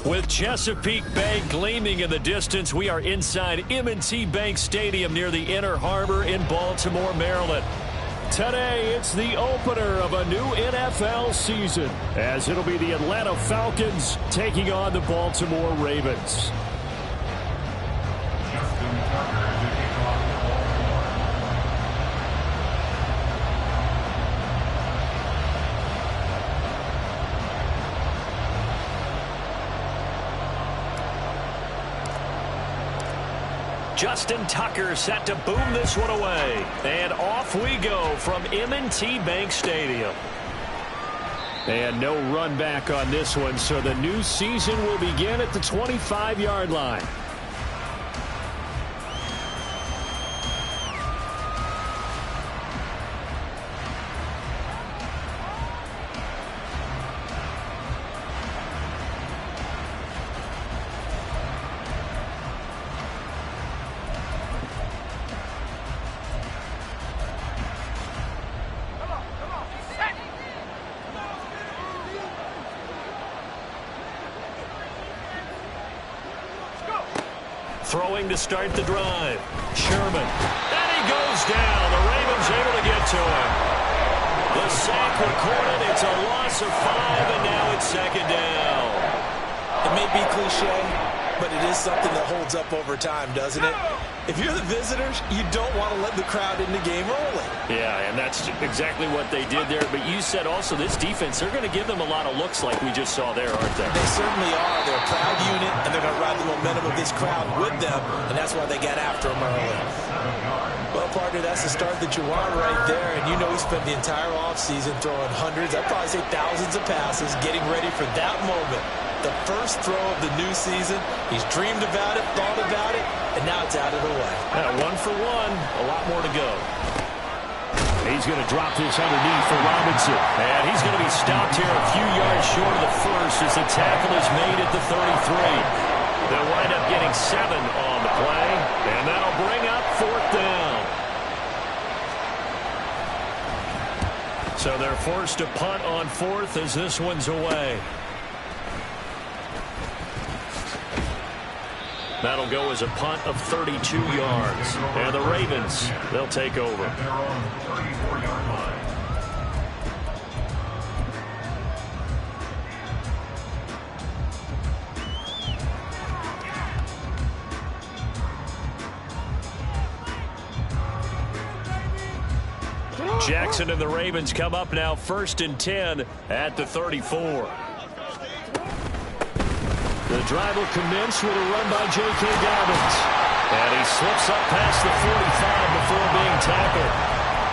With Chesapeake Bay gleaming in the distance, we are inside M&T Bank Stadium near the Inner Harbor in Baltimore, Maryland. Today, it's the opener of a new NFL season, as it'll be the Atlanta Falcons taking on the Baltimore Ravens. Justin Tucker set to boom this one away. And off we go from M&T Bank Stadium. And no run back on this one, so the new season will begin at the 25-yard line. Throwing to start the drive. Sherman. And he goes down. The Ravens able to get to him. The sack recorded. It's a loss of 5, and now it's second down. It may be cliche, but it is something that holds up over time, doesn't it? If you're the visitors, you don't want to let the crowd in the game early. Yeah, and that's exactly what they did there. But you said also this defense, they're going to give them a lot of looks like we just saw there, aren't they? They certainly are. They're a proud unit, and they're going to ride the momentum of this crowd with them, and that's why they got after them early. Well, partner, that's the start that you want right there, and you know we spent the entire offseason throwing hundreds, I'd probably say thousands of passes, getting ready for that moment. The first throw of the new season. He's dreamed about it, thought about it, and now it's out of the way. Yeah, 1 for 1, a lot more to go. He's going to drop this underneath for Robinson. And he's going to be stopped here a few yards short of the first as the tackle is made at the 33. They'll wind up getting 7 on the play, and that'll bring up 4th down. So they're forced to punt on 4th as this one's away. That'll go as a punt of 32 yards. And the Ravens, they'll take over. Jackson and the Ravens come up now 1st and 10 at the 34. The drive will commence with a run by J.K. Dobbins. And he slips up past the 45 before being tackled.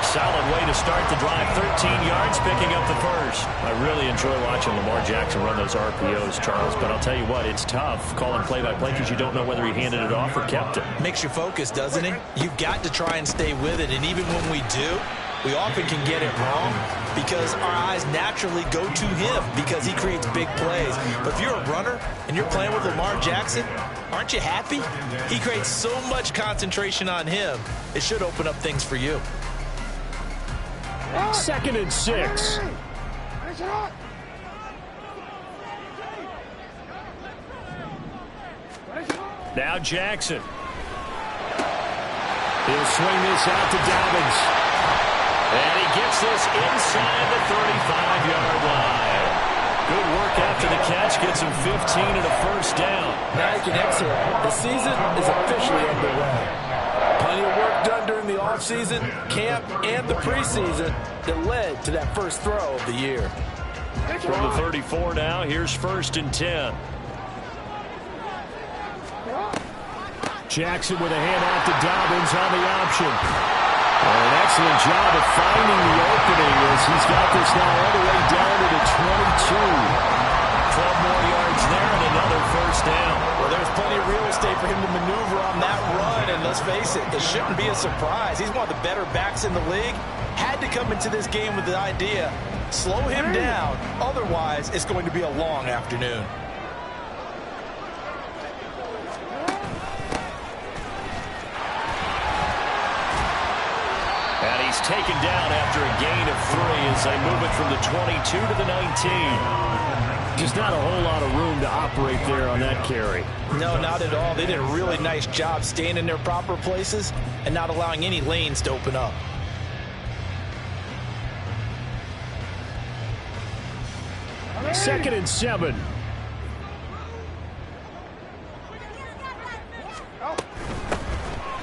Solid way to start the drive. 13 yards, picking up the first. I really enjoy watching Lamar Jackson run those RPOs, Charles. But I'll tell you what, it's tough calling play-by-play because you don't know whether he handed it off or kept it. Makes you focus, doesn't it? You've got to try and stay with it. And even when we do, we often can get it wrong because our eyes naturally go to him because he creates big plays. But if you're a runner and you're playing with Lamar Jackson, aren't you happy? He creates so much concentration on him. It should open up things for you. 2nd and 6. Now Jackson. He'll swing this out to Dobbins. And he gets this inside the 35-yard line. Good work after the catch. Gets him 15 and a first down. Now he can exhale. The season is officially underway. Plenty of work done during the offseason, camp, and the preseason that led to that first throw of the year. From the 34 now, here's 1st and 10. Jackson with a hand out to Dobbins on the option. An excellent job of finding the opening as he's got this now all the way down to the 22. 12 more yards there and another first down. Well, there's plenty of real estate for him to maneuver on that run, and let's face it, it shouldn't be a surprise. He's one of the better backs in the league. Had to come into this game with the idea, slow him down, otherwise it's going to be a long afternoon. And he's taken down after a gain of 3 as they move it from the 22 to the 19. Just not a whole lot of room to operate there on that carry. No, not at all. They did a really nice job staying in their proper places and not allowing any lanes to open up. Second and 7.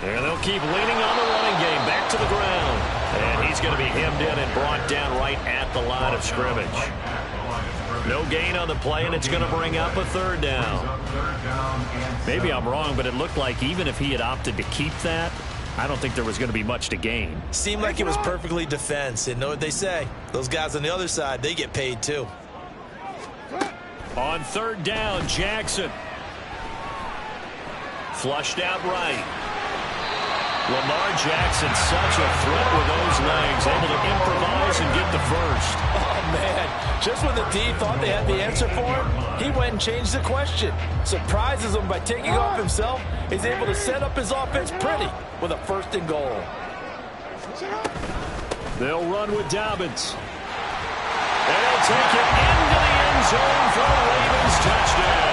And they'll keep leaning on the running game. Back to the ground. And he's going to be hemmed in and brought down right at the line of scrimmage. No gain on the play, and it's going to bring up a third down. Maybe I'm wrong, but it looked like even if he had opted to keep that, I don't think there was going to be much to gain. Seemed like it was perfectly defense. And know what they say? Those guys on the other side, they get paid too. On third down, Jackson. Flushed out right. Lamar Jackson, such a threat with those legs, able to improvise and get the first. Oh, man. Just when the D thought they had the answer for him, he went and changed the question. Surprises him by taking off himself. He's able to set up his offense pretty with a first and goal. They'll run with Dobbins. And they'll take it into the end zone for a Ravens touchdown.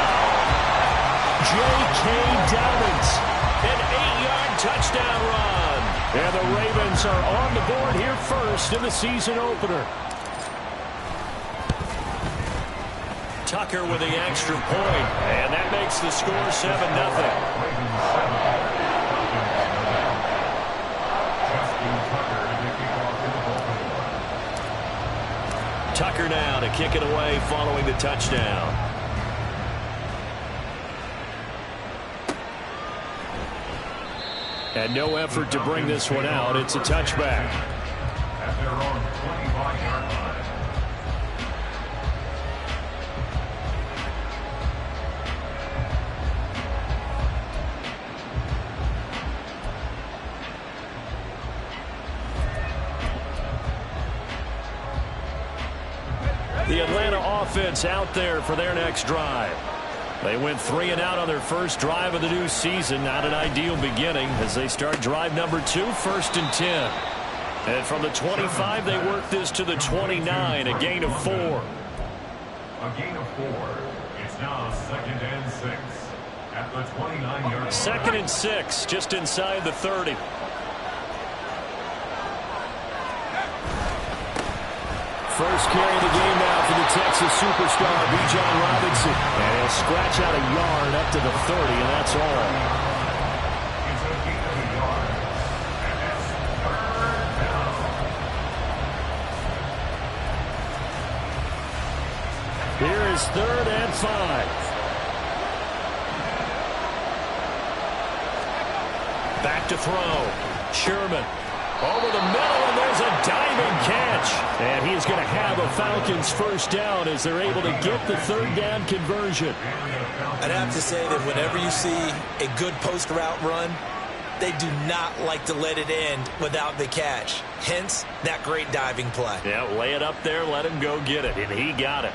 J.K. Dobbins, an 8-yard touchdown run. And the Ravens are on the board here first in the season opener. Tucker with the extra point, and that makes the score 7-0. Tucker now to kick it away following the touchdown. And no effort to bring this one out. It's a touchback. At their own 25-yard line. The Atlanta offense out there for their next drive. They went 3 and out on their first drive of the new season. Not an ideal beginning as they start drive number 2, first and 10. And from the 25, they work this to the 29, a gain of 4. A gain of 4. It's now 2nd and 6 at the 29-yard line. 2nd and 6, just inside the 30. First carry of the game now for the Texas superstar, Bijan Robinson. And he'll scratch out a yard up to the 30, and that's all. It's a gain of a yard, and it's 3rd down. Here is 3rd and 5. Back to throw. Sherman. Over the middle, and there's a diving catch. And he's going to have a Falcons first down as they're able to get the 3rd down conversion. I'd have to say that whenever you see a good post route run, they do not like to let it end without the catch. Hence, that great diving play. Yeah, lay it up there, let him go get it, and he got it.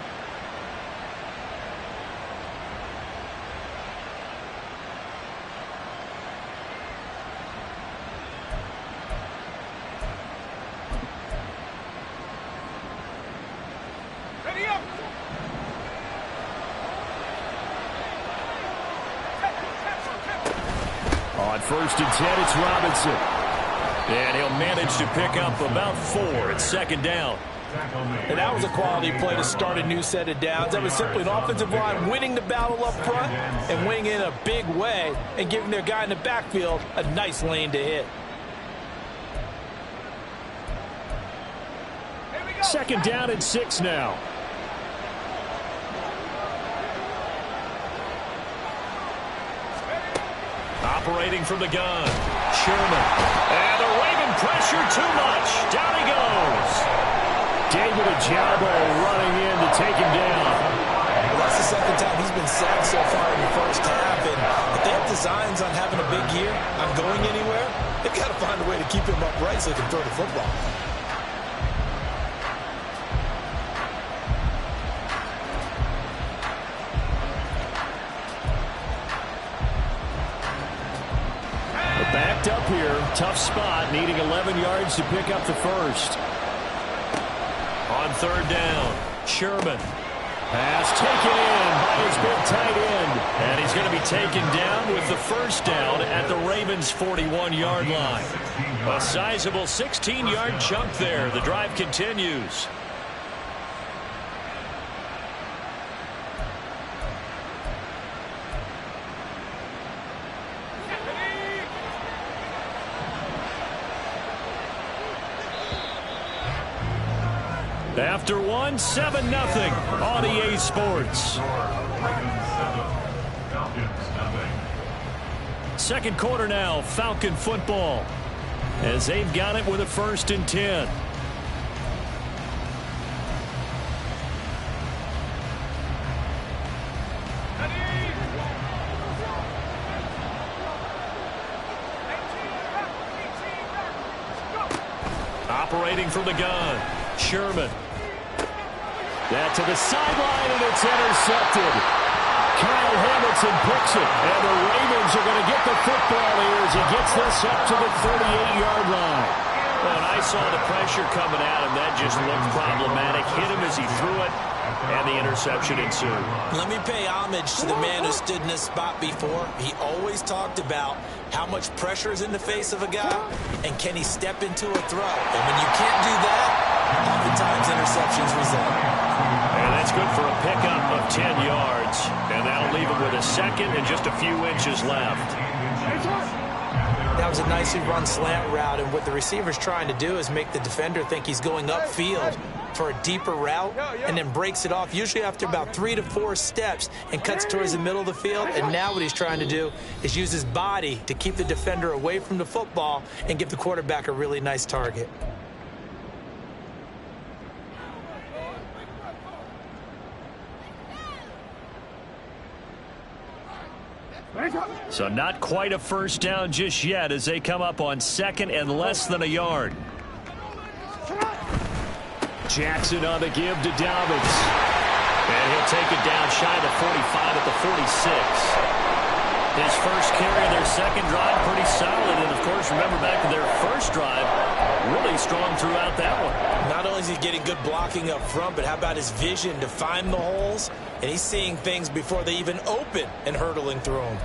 On 1st and 10, it's Robinson. And he'll manage to pick up about 4. It's 2nd down. And that was a quality play to start a new set of downs. That was simply an offensive line winning the battle up front and winning in a big way and giving their guy in the backfield a nice lane to hit. 2nd down and 6 now. Operating from the gun. Sherman. And the Raven pressure too much. Down he goes. David Ojabo running in to take him down. Well, that's the 2nd time he's been sacked so far in the first half. And if they have designs on having a big year, on going anywhere, they've got to find a way to keep him upright so he can throw the football. Backed up here, tough spot, needing 11 yards to pick up the first. On 3rd down, Sherman. Pass taken in by his big tight end. And he's going to be taken down with the first down at the Ravens' 41-yard line. A sizable 16-yard chunk there. The drive continues. After 7-0 on EA Sports. Second quarter now, Falcon football, as they've got it with a 1st and 10. Operating from the gun, Sherman. That to the sideline, and it's intercepted. Kyle Hamilton picks it, and the Ravens are going to get the football here as he gets this up to the 38-yard line. Well, and I saw the pressure coming at him. That just looked problematic. Hit him as he threw it, and the interception ensued. Let me pay homage to the man who stood in this spot before. He always talked about how much pressure is in the face of a guy, and can he step into a throw. And when you can't do that, oftentimes interceptions result. And that's good for a pickup of 10 yards. And that'll leave him with a second and just a few inches left. That was a nicely run slant route, and what the receiver's trying to do is make the defender think he's going upfield for a deeper route, and then breaks it off, usually after about 3 to 4 steps, and cuts towards the middle of the field. And now what he's trying to do is use his body to keep the defender away from the football and give the quarterback a really nice target. So not quite a first down just yet as they come up on 2nd and less than a yard. Jackson on the give to Dobbins. And he'll take it down shy of the 45 at the 46. His first carry of their second drive, pretty solid. And, of course, remember back to their first drive, really strong throughout that one. Not only is he getting good blocking up front, but how about his vision to find the holes? And he's seeing things before they even open and hurtling through them.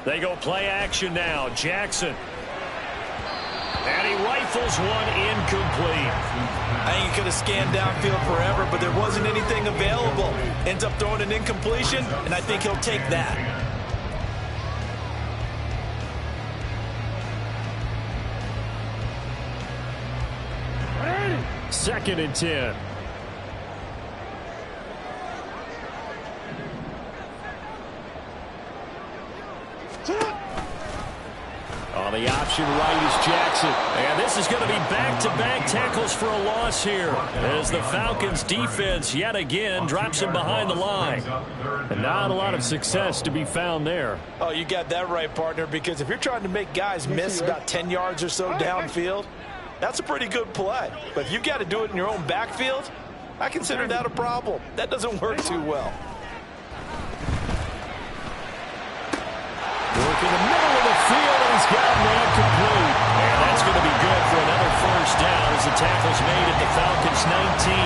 They go play action now. Jackson. And he rifles one incomplete. I think he could have scanned downfield forever, but there wasn't anything available. Ends up throwing an incompletion, and I think he'll take that. Second and 10. On the option right is Jackson. And this is going to be back-to-back tackles for a loss here as the Falcons defense yet again drops him behind the line. And not a lot of success to be found there. Oh, you got that right, partner, because if you're trying to make guys miss about 10 yards or so downfield, that's a pretty good play. But if you got to do it in your own backfield, I consider that a problem. That doesn't work too well. Work in the middle of the field, and he's got one complete. And that's going to be good for another first down as the tackle's made at the Falcons' 19.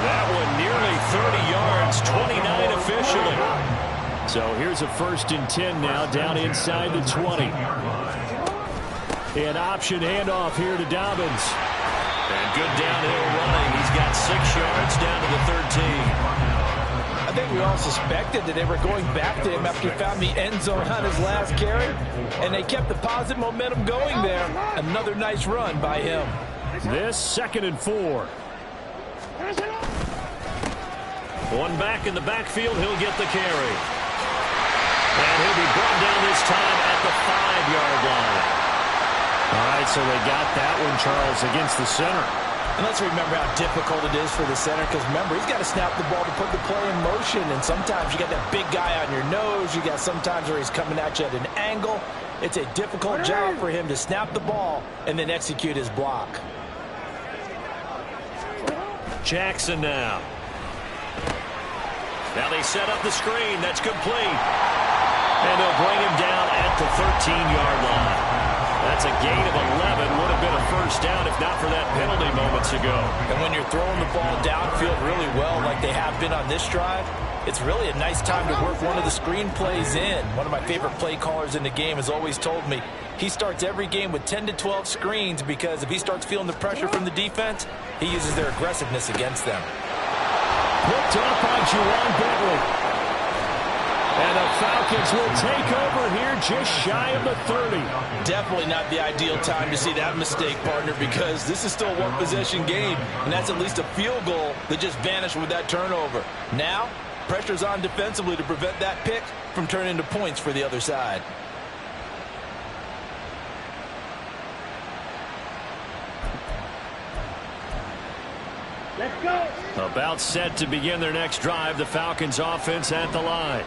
That one nearly 30 yards, 29 officially. So here's a 1st and 10 now, down inside the 20. An option handoff here to Dobbins. And good downhill running. He's got 6 yards down to the 13. I think we all suspected that they were going back to him after he found the end zone on his last carry, and they kept the positive momentum going there. Another nice run by him. This 2nd and 4. One back in the backfield, he'll get the carry. And he'll be brought down this time at the 5-yard line. All right, so they got that one, Charles, against the center. And let's remember how difficult it is for the center, because remember, he's got to snap the ball to put the play in motion, and sometimes you got that big guy on your nose. You got sometimes where he's coming at you at an angle. It's a difficult job for him to snap the ball and then execute his block. Jackson now. Now they set up the screen. That's complete. And they'll bring him down at the 13-yard line. That's a gain of 11. Would have been a first down if not for that penalty moments ago. And when you're throwing the ball downfield really well like they have been on this drive, it's really a nice time to work one of the screen plays in. One of my favorite play callers in the game has always told me he starts every game with 10 to 12 screens because if he starts feeling the pressure from the defense, he uses their aggressiveness against them. Picked up by Juwan Bentley. And the Falcons will take over here just shy of the 30. Definitely not the ideal time to see that mistake, partner, because this is still a one-possession game, and that's at least a field goal that just vanished with that turnover. Now, pressure's on defensively to prevent that pick from turning into points for the other side. Let's go. About set to begin their next drive, the Falcons offense at the line.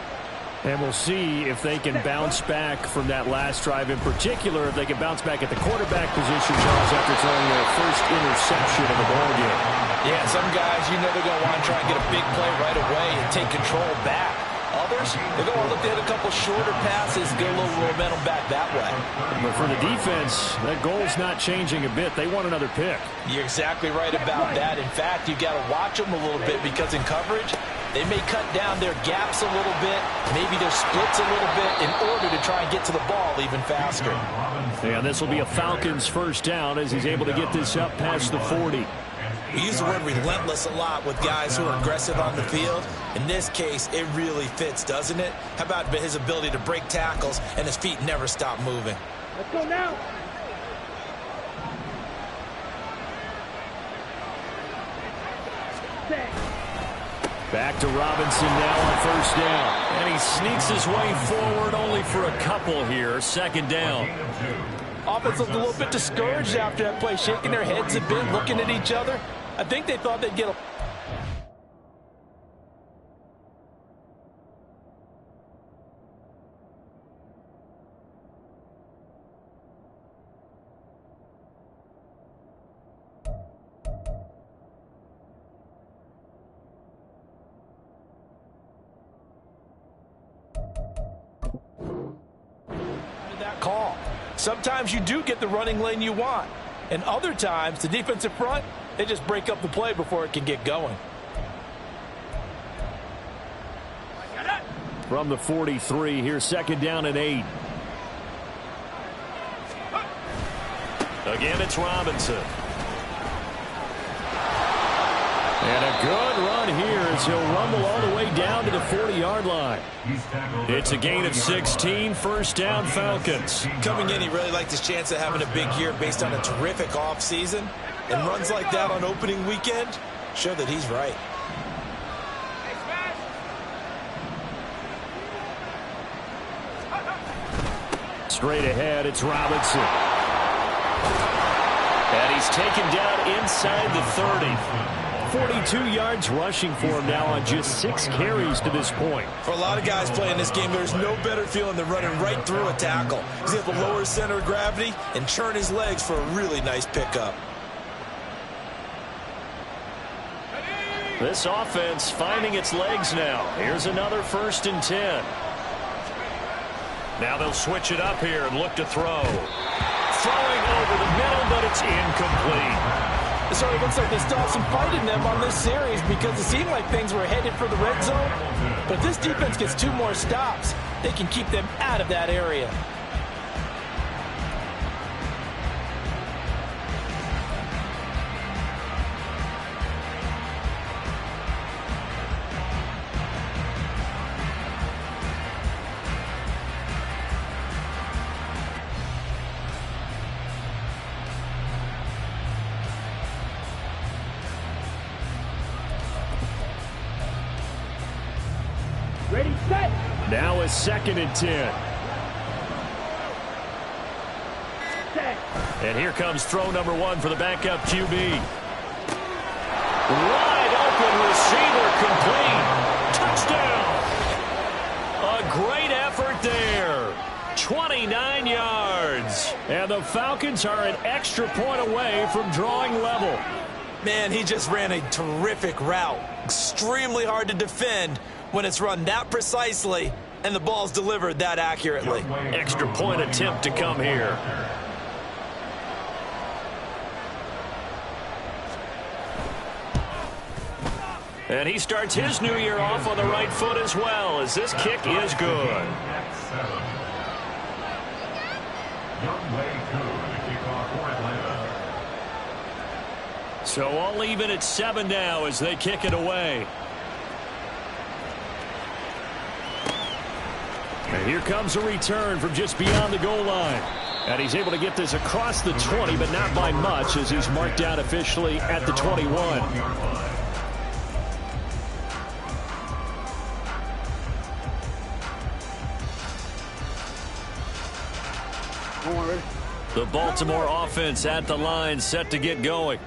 And we'll see if they can bounce back from that last drive, in particular, if they can bounce back at the quarterback position, Charles, after throwing their first interception of the ball game. Yeah, some guys, you know they're going to want to try and get a big play right away and take control back. Others, they're going to look to hit a couple shorter passes, get a little momentum back that way. But for the defense, that goal's not changing a bit. They want another pick. You're exactly right about that. In fact, you've got to watch them a little bit because in coverage, they may cut down their gaps a little bit, maybe their splits a little bit in order to try and get to the ball even faster. And this will be a Falcons first down as he's able to get this up past the 40. We use the word relentless a lot with guys who are aggressive on the field. In this case, it really fits, doesn't it? How about his ability to break tackles and his feet never stop moving? Let's go now. Back to Robinson now on first down. And he sneaks his way forward only for a couple here. Second down. Offense looked a little bit discouraged after that play, shaking their heads a bit, looking at each other. I think they thought they'd get a... that call. Sometimes you do get the running lane you want, and other times the defensive front, they just break up the play before it can get going. From the 43, here's second down and 8. Again, it's Robinson. And a good run here as he'll rumble all the way down to the 40-yard line. It's a gain of 16, first down Falcons. Coming in, he really liked his chance of having a big year based on a terrific offseason. And runs like that on opening weekend show that he's right. Straight ahead, it's Robinson. And he's taken down inside the 30. 42 yards rushing for him now on just 6 carries to this point. For a lot of guys playing this game, there's no better feeling than running right through a tackle. He's able to lower his center of gravity and churn his legs for a really nice pickup. This offense finding its legs now. Here's another first and 10. Now they'll switch it up here and look to throw. Throwing over the middle, but it's incomplete. It sort of looks like they still have some fight in them on this series because it seemed like things were headed for the red zone. But if this defense gets 2 more stops, they can keep them out of that area. Ready, set. Now it's second and 10. Set. And here comes throw number 1 for the backup QB. Wide open receiver complete. Touchdown. A great effort there. 29 yards. And the Falcons are an extra point away from drawing level. Man, he just ran a terrific route. Extremely hard to defend when it's run that precisely and the ball's delivered that accurately. Extra point attempt to come here. And he starts his new year off on the right foot as well, as this kick is good. So all even at 7 now as they kick it away. And here comes a return from just beyond the goal line. And he's able to get this across the 20, but not by much, as he's marked down officially at the 21. The Baltimore offense at the line, set to get going.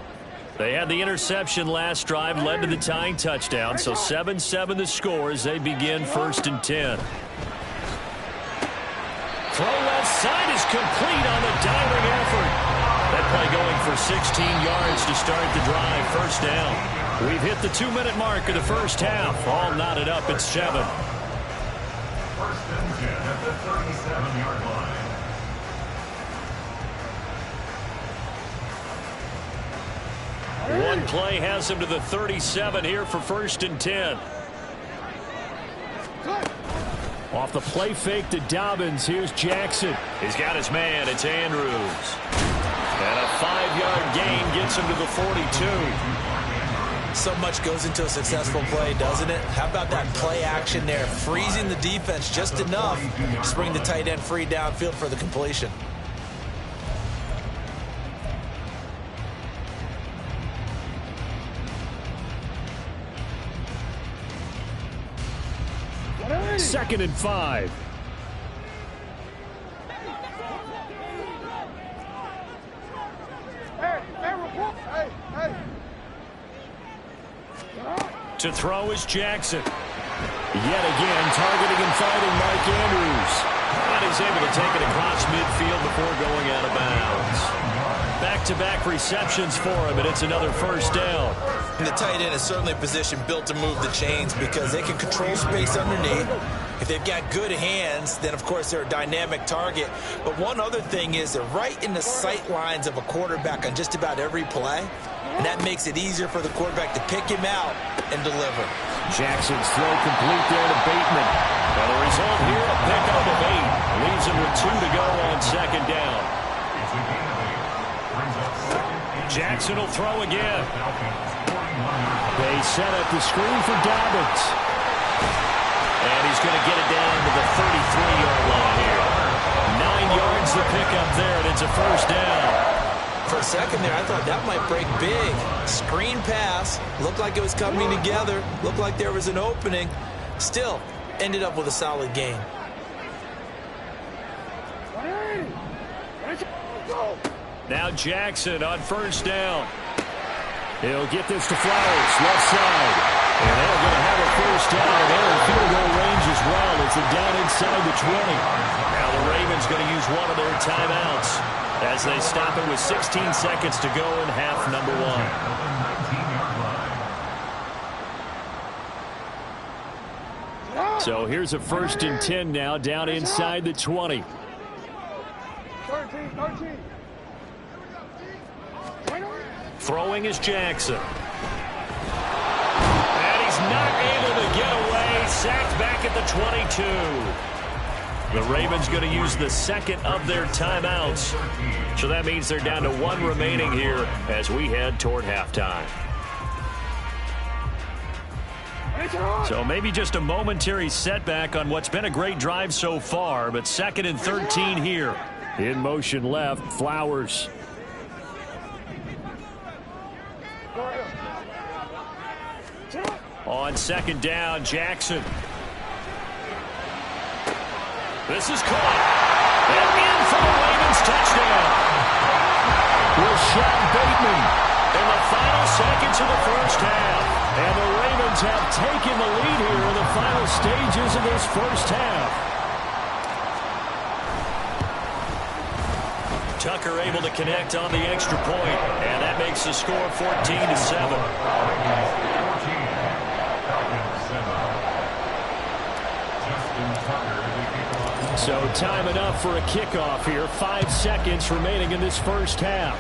They had the interception last drive, led to the tying touchdown, so 7-7 the score as they begin 1st and 10. Throw left side is complete on the diving effort. That play going for 16 yards to start the drive, 1st down. We've hit the 2-minute mark of the first half, all knotted up at 7. 1st and 10 at the 37-yard line. One play has him to the 37 here for 1st and 10. Off the play fake to Dobbins, here's Jackson. He's got his man, it's Andrews. And a 5-yard gain gets him to the 42. So much goes into a successful play, doesn't it? How about that play action there, freezing the defense just enough to bring the tight end free downfield for the completion. Second and 5. To throw is Jackson. Yet again, targeting and fighting Mike Andrews. And he's able to take it across midfield before going out of bounds. Back-to-back receptions for him, and it's another 1st down. And the tight end is certainly a position built to move the chains because they can control space underneath. If they've got good hands, then of course they're a dynamic target. But one other thing is they're right in the sight lines of a quarterback on just about every play. And that makes it easier for the quarterback to pick him out and deliver. Jackson's throw complete there to Bateman. And the result here, a pickup of 8. Leaves him with 2 to go on 2nd down. Jackson will throw again. They set up the screen for Dobbins. And he's going to get it down to the 33-yard line here. 9 yards to pick up there, and it's a 1st down. For a second there, I thought that might break big. Screen pass. Looked like it was coming together. Looked like there was an opening. Still, ended up with a solid gain. Now Jackson on 1st down. He'll get this to Flowers, left side. And they're going to have a 1st down. And they're in field goal range as well as they're down inside the 20. Now the Ravens going to use one of their timeouts as they stop it with 16 seconds to go in half number 1. So here's a 1st and 10 now down inside the 20. 13. Throwing is Jackson. And he's not able to get away. Sacked back at the 22. The Ravens going to use the 2nd of their timeouts. So that means they're down to 1 remaining here as we head toward halftime. So maybe just a momentary setback on what's been a great drive so far, but 2nd and 13 here. In motion left, Flowers. On 2nd down, Jackson. This is caught. And in for the Ravens touchdown. Rashad Bateman in the final seconds of the first half. And the Ravens have taken the lead here in the final stages of this first half. Tucker able to connect on the extra point, and that makes the score 14-7. So time enough for a kickoff here. 5 seconds remaining in this first half.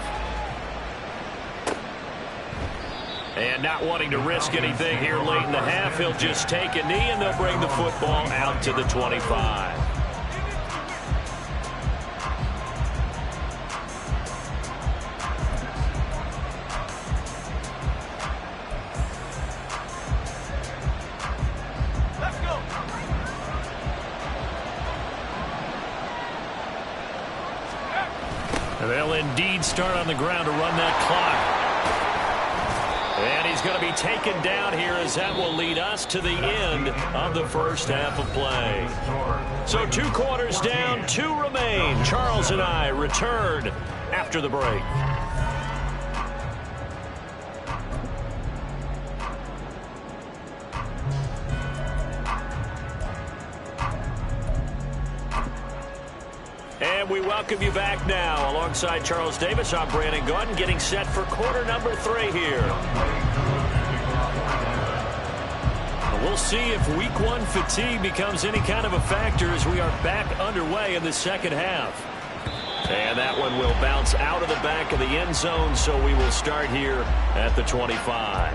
And not wanting to risk anything here late in the half, he'll just take a knee and they'll bring the football out to the 25. They'll indeed start on the ground to run that clock. And he's going to be taken down here as that will lead us to the end of the first half of play. So 2 quarters down, 2 remain. Charles and I return after the break. And we welcome you back now. Alongside Charles Davis, I'm Brandon Gaudin, getting set for quarter number 3 here. We'll see if week 1 fatigue becomes any kind of a factor as we are back underway in the second half. And that one will bounce out of the back of the end zone, so we will start here at the 25.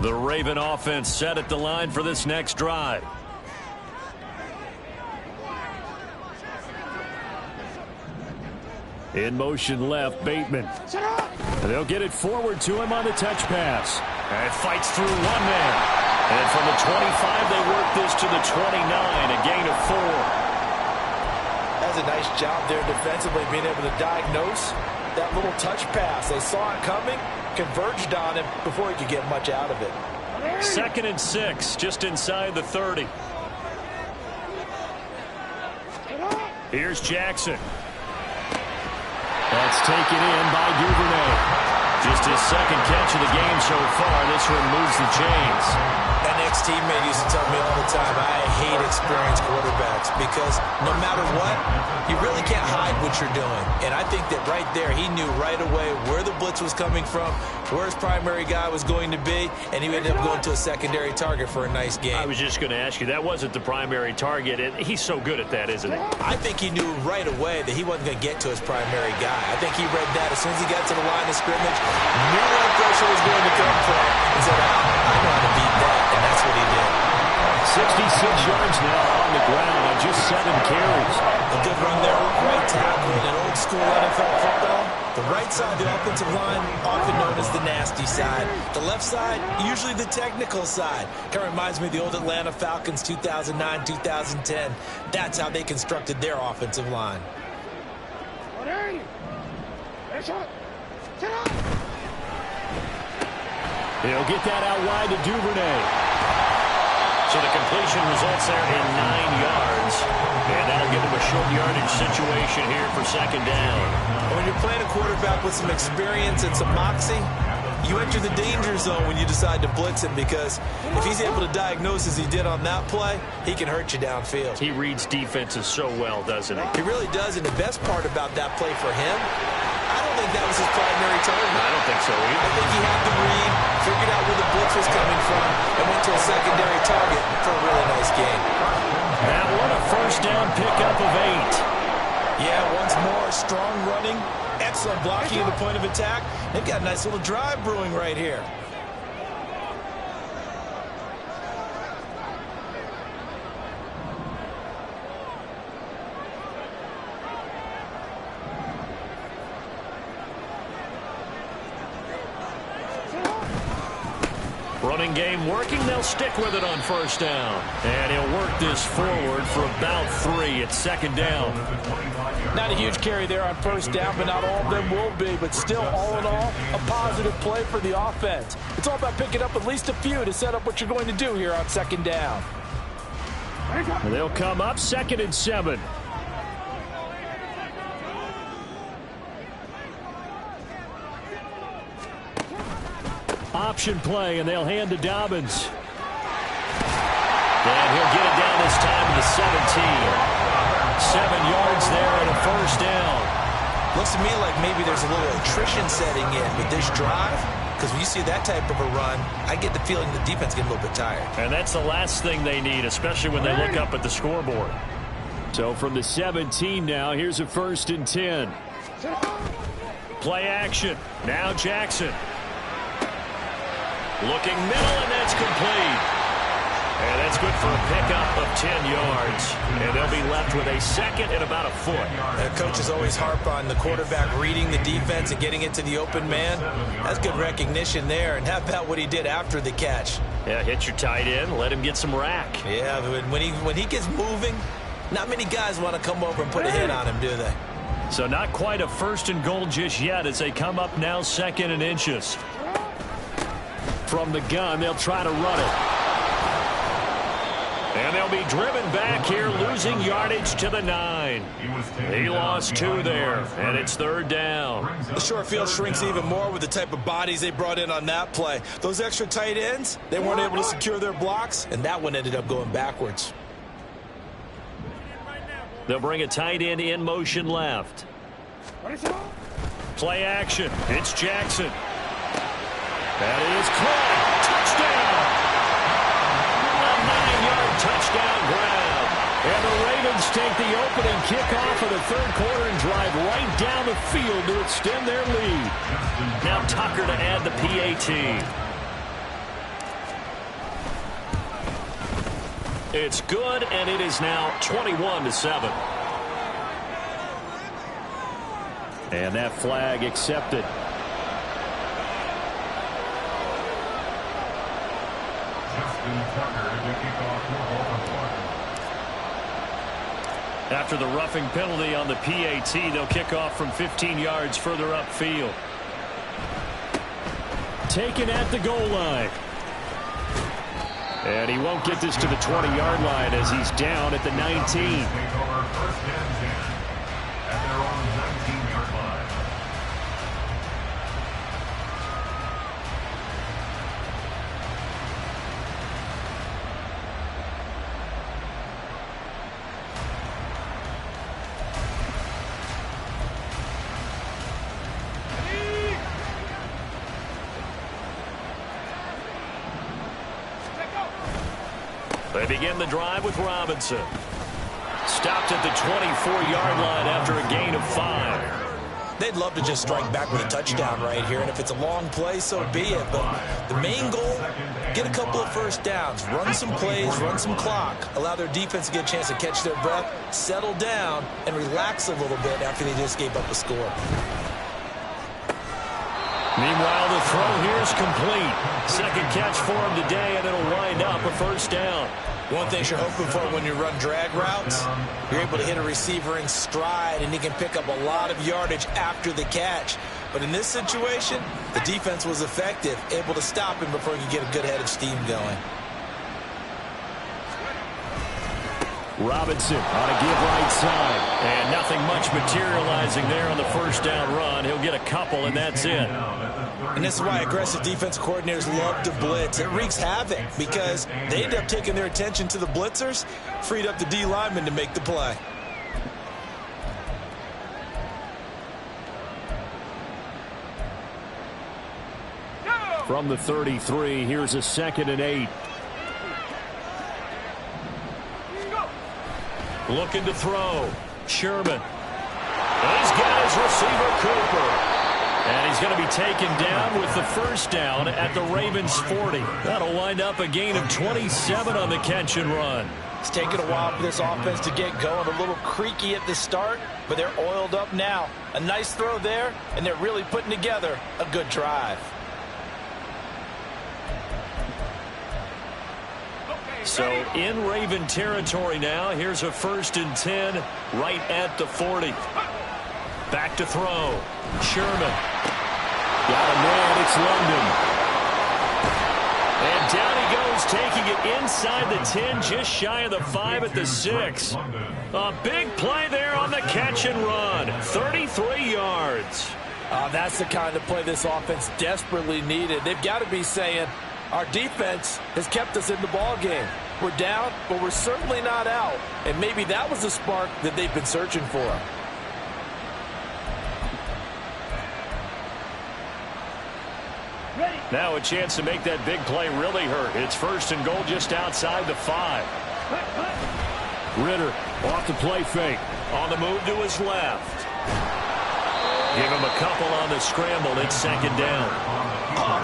The Raven offense set at the line for this next drive. In motion left, Bateman. They'll get it forward to him on the touch pass. And fights through one man. And from the 25, they work this to the 29, a gain of 4. That's a nice job there defensively, being able to diagnose that little touch pass. They saw it coming, converged on him before he could get much out of it. 2nd and 6, just inside the 30. Here's Jackson. That's taken in by Duvernay. Just his 2nd catch of the game so far. This one moves the chains. An ex-teammate used to tell me all the time, I hate experienced quarterbacks because no matter what, you really can't hide what you're doing. And I think that right there, he knew right away where the blitz was coming from, where his primary guy was going to be, and he ended up going to a secondary target for a nice game. I was just going to ask you, that wasn't the primary target, and he's so good at that, isn't he? I think he knew right away that he wasn't going to get to his primary guy. I think he read that as soon as he got to the line of scrimmage, knew where the pressure was going to come from, and said, I know how to beat that, and that's what he did. 66 yards now on the ground on just 7 carries. A good run there, right tackle in old school NFL football. The right side of the offensive line, often known as the nasty side. The left side, usually the technical side. Kind of reminds me of the old Atlanta Falcons 2009, 2010. That's how they constructed their offensive line. He'll get that out wide to Duvernay. So the completion results there in 9 yards. And that'll give him a short yardage situation here for 2nd down. When you're playing a quarterback with some experience and some moxie, you enter the danger zone when you decide to blitz him, because if he's able to diagnose as he did on that play, he can hurt you downfield. He reads defenses so well, doesn't he? He really does, and the best part about that play for him, I don't think that was his primary target. I don't think so either. I think he had the read, figured out where the blitz was coming from, and went to a secondary target for a really nice game. That one, a 1st down pickup of 8. Yeah, once more, strong running, excellent blocking at the point of attack. They've got a nice little drive brewing right here. Running game working. They'll stick with it on 1st down. And he'll work this forward for about 3 at 2nd down. Not a huge carry there on 1st down, but not all of them will be. But still, all in all, a positive play for the offense. It's all about picking up at least a few to set up what you're going to do here on 2nd down. And they'll come up 2nd and 7. option play, and they'll hand to Dobbins. And he'll get it down this time to the 17. 7 yards there and a first down. Looks to me like maybe there's a little attrition setting in with this drive, because when you see that type of a run, I get the feeling the defense gets a little bit tired. And that's the last thing they need, especially when they look up at the scoreboard. So from the 17 now, here's a 1st and 10. Play action. Now Jackson. Looking middle, and that's complete. And that's good for a pickup of 10 yards. And they'll be left with a 2nd and about a foot. And coaches always harp on the quarterback reading the defense and getting it to the open man. That's good recognition there. And how about what he did after the catch? Yeah, hit your tight end, let him get some rack. Yeah, when he gets moving, not many guys want to come over and put a hit on him, do they? So not quite a 1st and goal just yet as they come up now 2nd and inches. From the gun, they'll try to run it. And they'll be driven back here, losing yardage to the 9. He lost 2 there, and it's 3rd down. The short field shrinks even more with the type of bodies they brought in on that play. Those extra tight ends, they weren't able to secure their blocks, and that one ended up going backwards. They'll bring a tight end in motion left. Play action. It's Jackson. That is caught. Touchdown. Touchdown grab. And the Ravens take the opening kickoff of the 3rd quarter and drive right down the field to extend their lead. Now Tucker to add the PAT. It's good, and it is now 21-7. And that flag accepted. After the roughing penalty on the PAT, they'll kick off from 15 yards further upfield. Taken at the goal line. And he won't get this to the 20-yard line as he's down at the 19. They begin the drive with Robinson. Stopped at the 24-yard line after a gain of 5. They'd love to just strike back with a touchdown right here, and if it's a long play, so be it. But the main goal, get a couple of first downs, run some plays, run some clock, allow their defense to get a chance to catch their breath, settle down, and relax a little bit after they just gave up a score. Meanwhile, the throw here is complete. 2nd catch for him today, and it'll wind up a first down. One thing you're hoping for when you run drag routes, you're able to hit a receiver in stride, and he can pick up a lot of yardage after the catch. But in this situation, the defense was effective, able to stop him before he could get a good head of steam going. Robinson on a give right side. And nothing much materializing there on the first down run. He'll get a couple, and that's it. And this is why aggressive defensive coordinators love to blitz. It wreaks havoc because they end up taking their attention to the blitzers, freed up the D lineman to make the play. From the 33, here's a 2nd and 8. Looking to throw. Sherman. He's got his receiver, Cooper. And he's going to be taken down with the first down at the Ravens 40. That'll wind up a gain of 27 on the catch and run. It's taken a while for this offense to get going. A little creaky at the start, but they're oiled up now. A nice throw there, and they're really putting together a good drive. So in Raven territory now. Here's a 1st and 10 right at the 40. Back to throw. Sherman. Got a man. It's London. And down he goes, taking it inside the 10, just shy of the 5 at the 6. A big play there on the catch and run. 33 yards. That's the kind of play this offense desperately needed. They've got to be saying, our defense has kept us in the ball game. We're down, but we're certainly not out. And maybe that was the spark that they've been searching for. Now a chance to make that big play really hurt. It's 1st and goal just outside the 5. Ritter off the play fake. On the move to his left. Give him a couple on the scramble. It's 2nd down.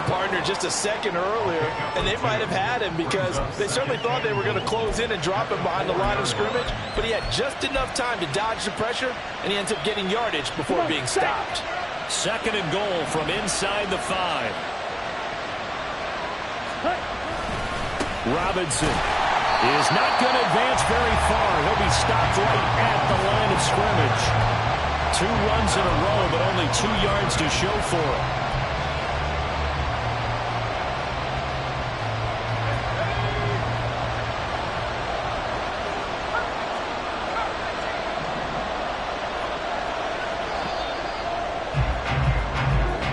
Partner, just a second earlier, and they might have had him because they certainly thought they were going to close in and drop him behind the line of scrimmage, but he had just enough time to dodge the pressure, and he ends up getting yardage before being stopped. 2nd and goal from inside the 5. Robinson is not going to advance very far. He'll be stopped right at the line of scrimmage. 2 runs in a row, but only 2 yards to show for him.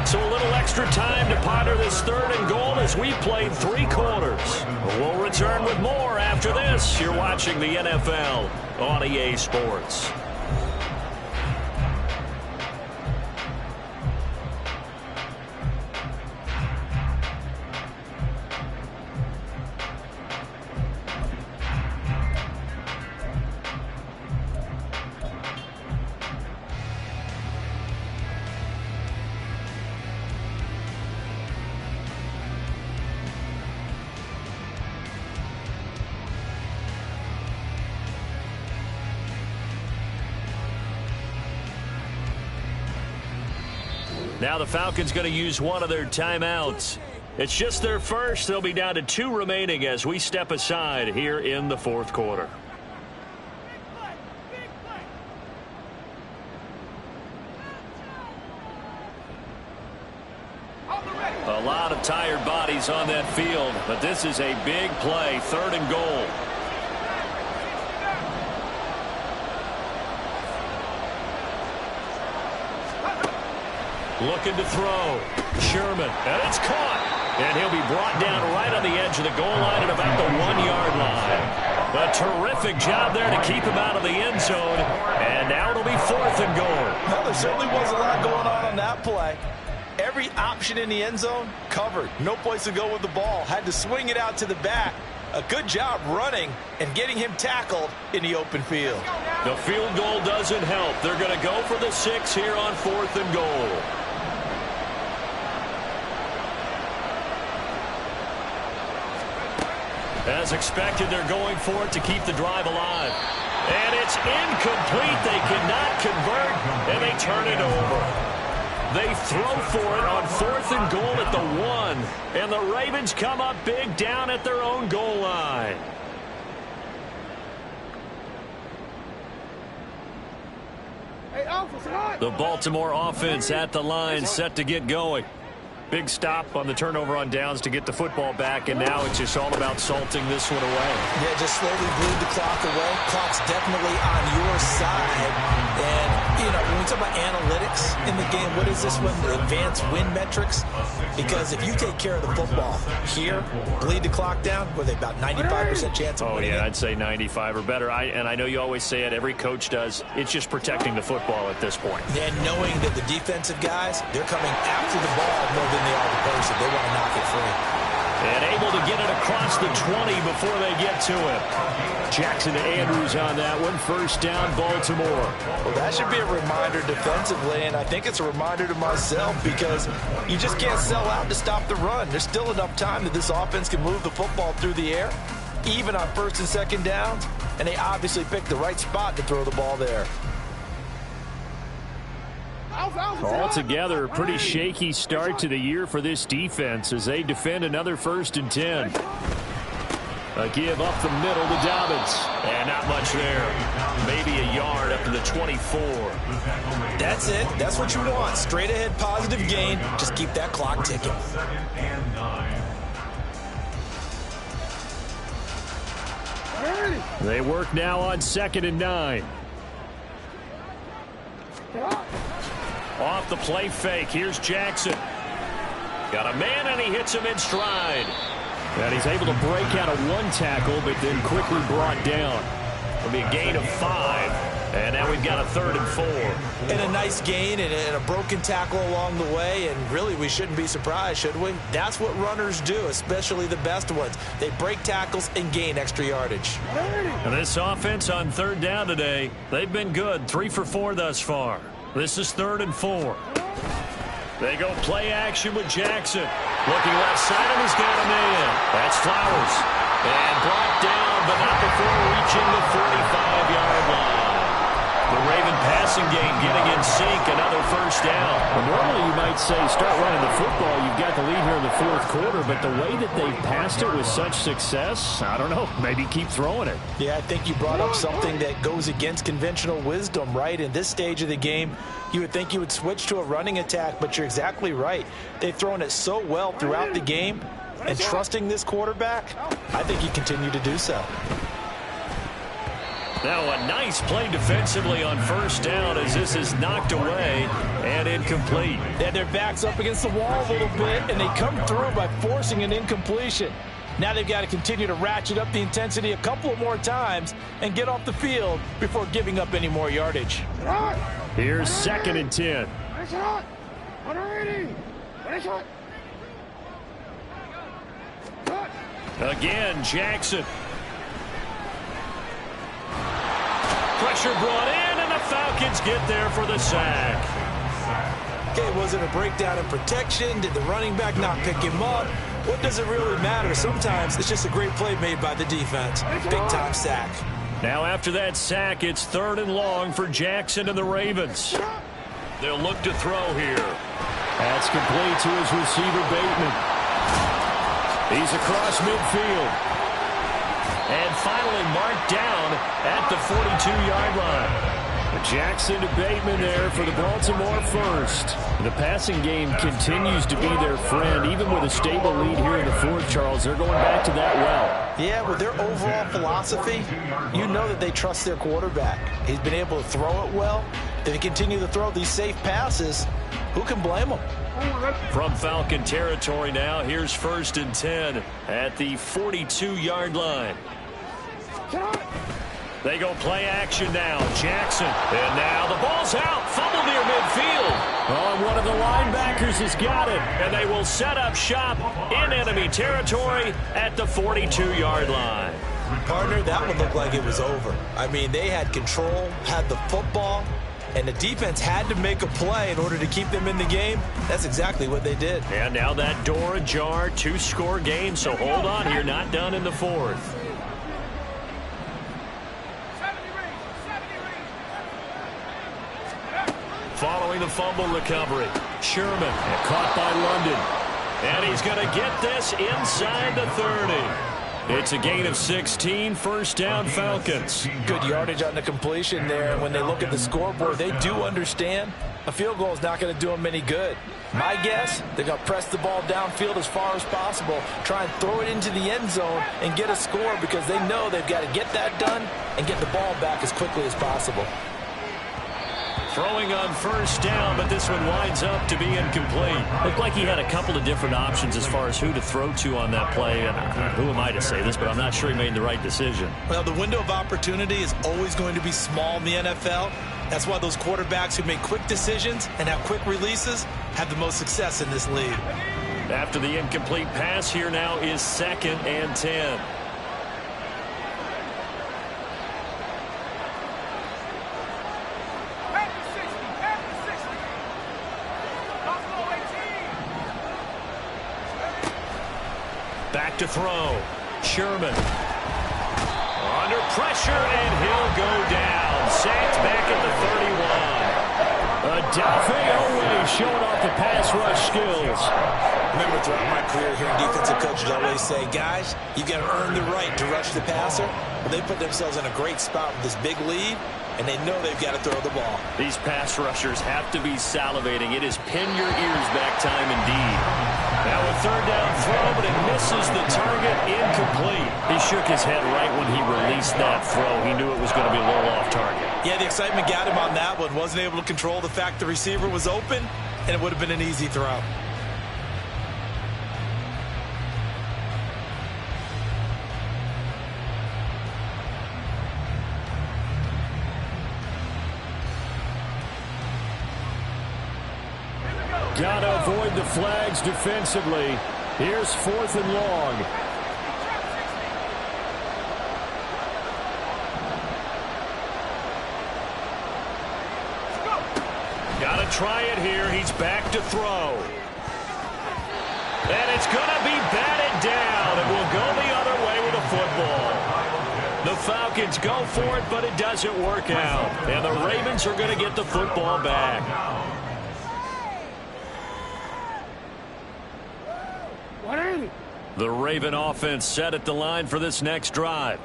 So a little extra time to ponder this 3rd and goal as we played 3 quarters. We'll return with more after this. You're watching the NFL on EA Sports. Now the Falcons going to use one of their timeouts. It's just their first. They'll be down to 2 remaining as we step aside here in the 4th quarter. A lot of tired bodies on that field, but this is a big play, 3rd and goal. Looking to throw. Sherman. And it's caught. And he'll be brought down right on the edge of the goal line at about the 1-yard line. A terrific job there to keep him out of the end zone. And now it'll be 4th and goal. Well, there certainly was a lot going on that play. Every option in the end zone covered. No place to go with the ball. Had to swing it out to the back. A good job running and getting him tackled in the open field. The field goal doesn't help. They're going to go for the 6 here on 4th and goal. As expected, they're going for it to keep the drive alive. And it's incomplete. They cannot convert, and they turn it over. They throw for it on 4th and goal at the 1. And the Ravens come up big down at their own goal line. The Baltimore offense at the line set to get going. Big stop on the turnover on downs to get the football back, and now it's just all about salting this one away. Yeah, just slowly bleed the clock away. Clock's definitely on your side. And, you know, when we talk about analytics in the game, what is this one? The advanced win metrics? Because if you take care of the football here, bleed the clock down, were they about 95% chance of winning? Oh, yeah, I'd say 95 or better. And I know you always say it, every coach does. It's just protecting the football at this point. And knowing that the defensive guys, they're coming after the ball more than they are the person. They want to knock it free. And able to get it across the 20 before they get to it. Jackson Andrews on that one. 1st down, Baltimore. Well, that should be a reminder defensively, and I think it's a reminder to myself because you just can't sell out to stop the run. There's still enough time that this offense can move the football through the air, even on 1st and 2nd downs, and they obviously picked the right spot to throw the ball there. Altogether, a pretty shaky start to the year for this defense as they defend another 1st and 10. A give up the middle to Dobbins. And not much there. Maybe a yard up to the 24. That's it. That's what you want. Straight ahead positive gain. Just keep that clock ticking. They work now on 2nd and 9. Off the play fake, here's Jackson. Got a man, and he hits him in stride. And he's able to break out of one tackle, but then quickly brought down. It'll be a gain of 5, and now we've got a 3rd and 4. And a nice gain and a broken tackle along the way, and really we shouldn't be surprised, should we? That's what runners do, especially the best ones. They break tackles and gain extra yardage. And this offense on 3rd down today, they've been good, 3 for 4 thus far. This is 3rd and 4. They go play action with Jackson. Looking left side, and he's got a man. That's Flowers. And brought down, but not before reaching the 45-yard line. The Raven passing game getting in sync, another 1st down. Well, normally you might say start running the football. You've got the lead here in the 4th quarter, but the way that they've passed it with such success, I don't know, maybe keep throwing it. Yeah, I think you brought up something that goes against conventional wisdom, right? In this stage of the game, you would think you would switch to a running attack, but you're exactly right. They've thrown it so well throughout the game, and trusting this quarterback, I think you continue to do so. Now a nice play defensively on 1st down as this is knocked away and incomplete. They had their backs up against the wall a little bit, and they come through by forcing an incompletion. Now they've got to continue to ratchet up the intensity a couple of more times and get off the field before giving up any more yardage. Here's 2nd and 10. Again, Jackson. Pressure brought in, and the Falcons get there for the sack. Okay, was it a breakdown in protection? Did the running back not pick him up? What does it really matter? Sometimes it's just a great play made by the defense. Big-time sack. Now after that sack, it's 3rd and long for Jackson and the Ravens. They'll look to throw here. That's complete to his receiver, Bateman. He's across midfield. And finally marked down at the 42-yard line. Jackson to Bateman there for the Baltimore 1st. The passing game continues to be their friend. Even with a stable lead here in the 4th, Charles, they're going back to that well. Yeah, with their overall philosophy, you know that they trust their quarterback. He's been able to throw it well. If they continue to throw these safe passes, who can blame them? From Falcon territory now, here's 1st and 10 at the 42-yard line. They go play action now. Jackson. And now the ball's out. Fumble near midfield. Oh, and one of the linebackers has got it. And they will set up shop in enemy territory at the 42-yard line. Partner, that would look like it was over. I mean, they had control, had the football, and the defense had to make a play in order to keep them in the game. That's exactly what they did. And now that door ajar, 2-score game, so hold on here, not done in the 4th. Following the fumble recovery, Sherman caught by London. And he's going to get this inside the 30. It's a gain of 16, 1st down Falcons. Good yardage on the completion there. And when they look at the scoreboard, they do understand a field goal is not going to do them any good. My guess, they're going to press the ball downfield as far as possible, try and throw it into the end zone and get a score because they know they've got to get that done and get the ball back as quickly as possible. Throwing on 1st down, but this one winds up to be incomplete. Looked like he had a couple of different options as far as who to throw to on that play. And who am I to say this, but I'm not sure he made the right decision. Well, the window of opportunity is always going to be small in the NFL. That's why those quarterbacks who make quick decisions and have quick releases have the most success in this league. After the incomplete pass, here now is 2nd and 10. Back to throw. Sherman. Under pressure, and he'll go down. Sacked back at the 31. Always showing off the pass rush skills. Remember, throughout my career here, defensive coaches always say, guys, you got to earn the right to rush the passer. Well, they put themselves in a great spot with this big lead, and they know they've got to throw the ball. These pass rushers have to be salivating. It is pin your ears back time indeed. Now a 3rd down throw, but it misses misses the target, incomplete. He shook his head right when he released that throw. He knew it was going to be a little off target. Yeah, the excitement got him on that one. Wasn't able to control the fact the receiver was open, and it would have been an easy throw. Got to avoid the flags defensively. Here's 4th and long. Got to try it here. He's back to throw. And it's going to be batted down. It will go the other way with the football. The Falcons go for it, but it doesn't work out. And the Ravens are going to get the football back. The Raven offense set at the line for this next drive.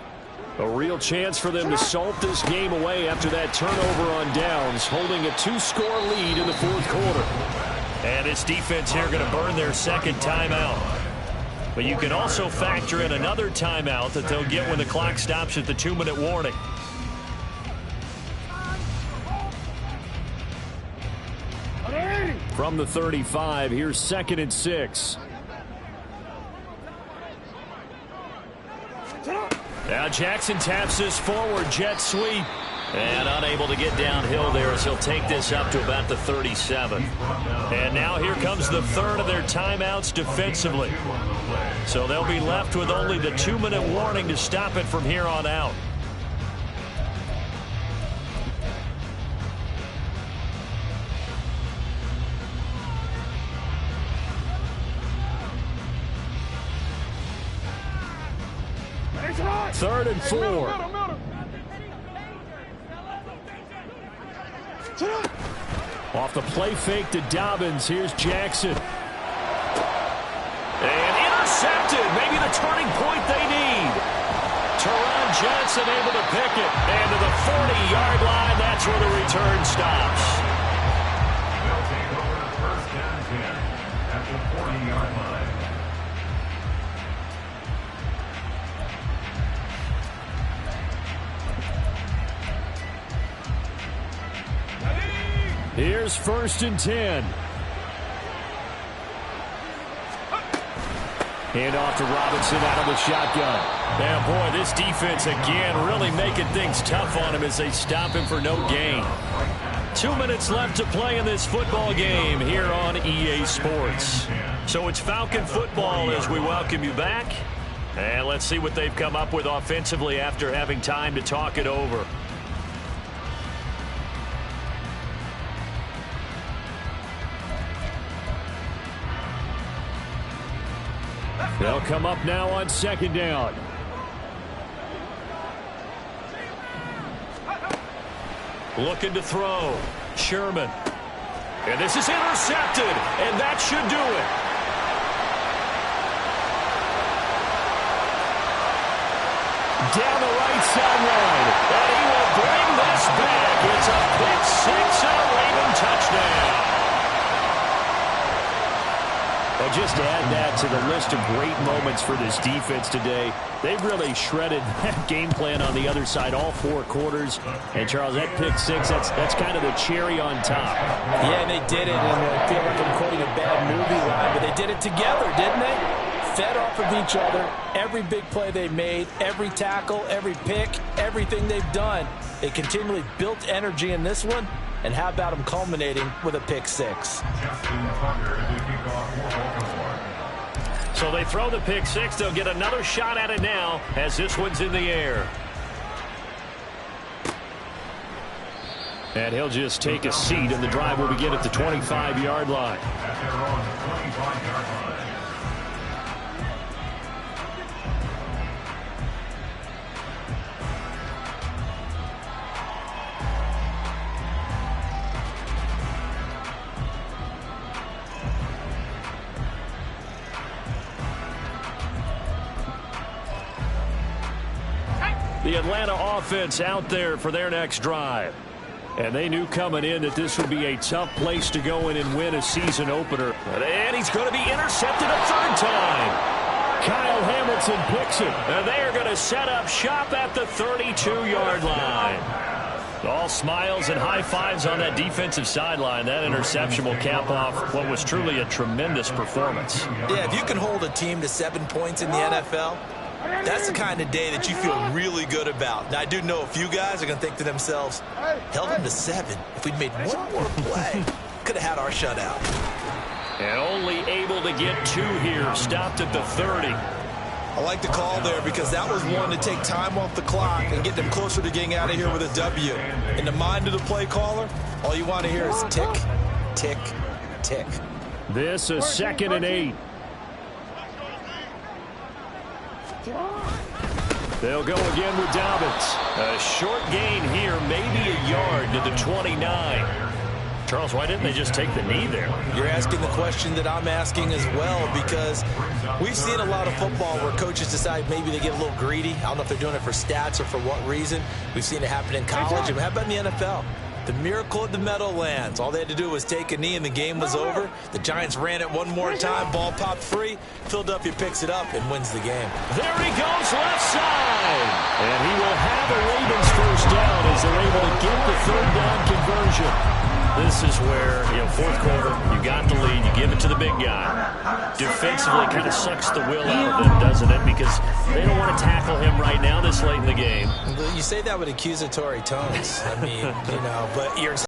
A real chance for them to salt this game away after that turnover on downs, holding a 2-score lead in the 4th quarter. And this defense here going to burn their second timeout. But you can also factor in another timeout that they'll get when the clock stops at the 2-minute warning. From the 35, here's 2nd and 6. Now Jackson taps this forward jet sweep. And unable to get downhill there as he'll take this up to about the 37. And now here comes the 3rd of their timeouts defensively. So they'll be left with only the 2-minute warning to stop it from here on out. Third and 4. Off the play fake to Dobbins. Here's Jackson. And intercepted. Maybe the turning point they need. Teron Johnson able to pick it. And to the 40-yard line, that's where the return stops. They'll take over the first down 10 at the 40-yard line. Here's 1st and 10. Hand off to Robinson out of the shotgun. Yeah, boy, this defense again really making things tough on him as they stop him for no gain. 2 minutes left to play in this football game here on EA Sports. So it's Falcon football as we welcome you back. And let's see what they've come up with offensively after having time to talk it over. They'll come up now on 2nd down. Looking to throw. Sherman. And this is intercepted. And that should do it. Down the right sideline. And he will bring this back. It's a pick six and a Raven touchdown. Well, just to add that to the list of great moments for this defense today, they've really shredded that game plan on the other side all 4 quarters. And, Charles, that pick six, that's kind of the cherry on top. Yeah, and they did it, and I feel like I'm quoting a bad movie line, but they did it together, didn't they? Fed off of each other, every big play they made, every tackle, every pick, everything they've done. They continually built energy in this one, and how about them culminating with a pick six? So they throw the pick six. They'll get another shot at it now as this one's in the air. And he'll just take a seat, and the drive will begin at the 25-yard line. The Atlanta offense out there for their next drive. And they knew coming in that this would be a tough place to go in and win a season opener. And he's going to be intercepted a third time. Kyle Hamilton picks it. And they are going to set up shop at the 32-yard line. All smiles and high fives on that defensive sideline. That interception will cap off what was truly a tremendous performance. Yeah, if you can hold a team to 7 points in the NFL, that's the kind of day that you feel really good about. Now, I do know a few guys are going to think to themselves, held them to 7. If we'd made one more play, could have had our shutout. And only able to get 2 here. Stopped at the 30. I like the call there because that was one to take time off the clock and get them closer to getting out of here with a W. In the mind of the play caller, all you want to hear is tick, tick, tick. This is 2nd and 8. They'll go again with Dobbins. A short gain here, maybe a yard to the 29. Charles, why didn't they just take the knee there? You're asking the question that I'm asking as well, because we've seen a lot of football where coaches decide maybe they get a little greedy. I don't know if they're doing it for stats or for what reason. We've seen it happen in college. And how about in the NFL? The miracle of the Meadowlands. All they had to do was take a knee and the game was over. The Giants ran it one more time. Ball popped free. Philadelphia picks it up and wins the game. There he goes, left side. And he will have a Ravens first down as they're able to get the 3rd down conversion. This is where, 4th quarter, you got the lead, you give it to the big guy. Defensively, kind of sucks the will out of them, doesn't it? Because they don't want to tackle him right now this late in the game. You say that with accusatory tones. I mean, but you're